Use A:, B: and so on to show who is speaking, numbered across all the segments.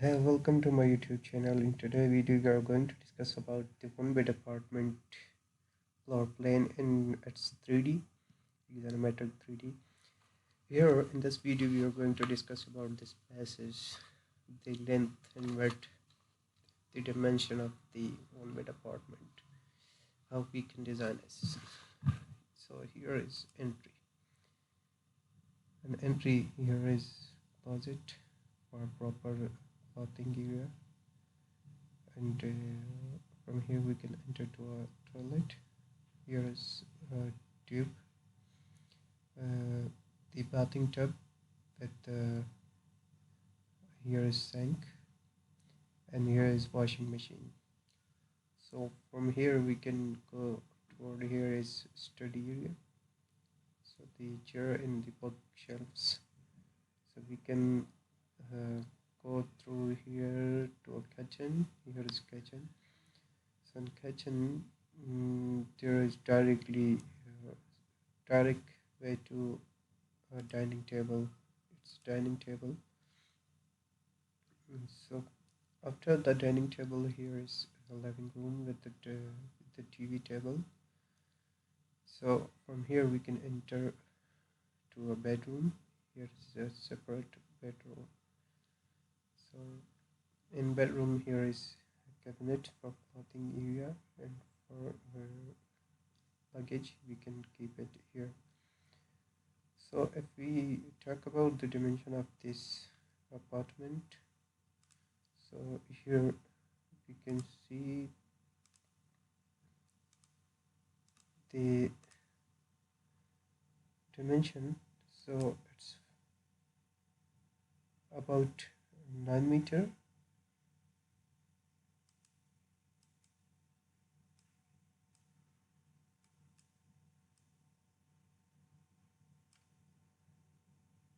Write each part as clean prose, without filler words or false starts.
A: Hey, welcome to my YouTube channel. In today's video, we are going to discuss about the one-bed apartment floor plan in its 3D, animated 3D. Here in this video, we are going to discuss about this passage, the length and width, the dimension of the one-bed apartment, how we can design it. So here is entry. An entry here is closet for proper clothing area, and from here we can enter to a toilet. Here is a tube, the bathing tub with here is sink, and here is washing machine. So from here we can go toward here is study area, so the chair and the bookshelves. So we can go through here to a kitchen. Here is kitchen. So in kitchen there is direct way to a dining table. It's dining table. So after the dining table, here is a living room with the TV table. So from here we can enter to a bedroom. Here is a separate bedroom. So in bedroom here is a cabinet for clothing area, and for luggage we can keep it here. So if we talk about the dimension of this apartment, so here we can see the dimension. So it's about 9 meter,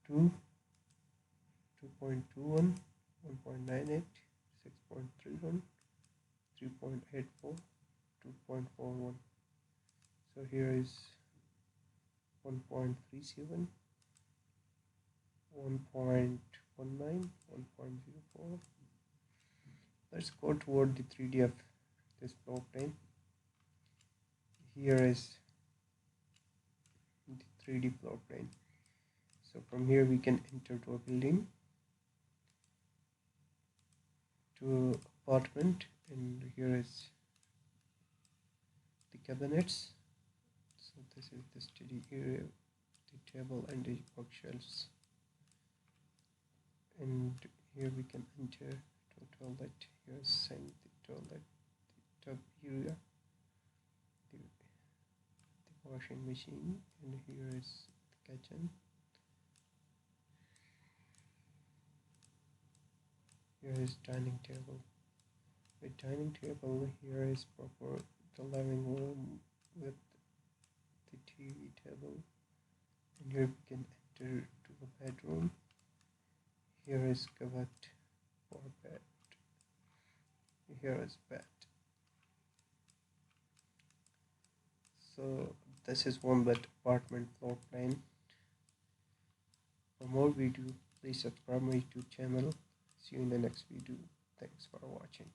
A: two 2.21, 1.98, 6.31, 3.84, 2.41. So here is 1.37, 1.19, 1.04. Let's go toward the 3D of this floor plan. Here is the 3D floor plan. So from here we can enter to a building, to apartment, and here is the cabinets. So this is the study area, the table and the bookshelves, and here we can enter to a toilet. Here is sink, the toilet, the tub area, the washing machine, and here is the kitchen. Here is dining table. The dining table here is proper the living room with the TV table, and here we can enter to the bedroom. Here is cupboard for bed. Here is bed. So this is one bed apartment floor plan. For more video, please subscribe my YouTube channel. See you in the next video. Thanks for watching.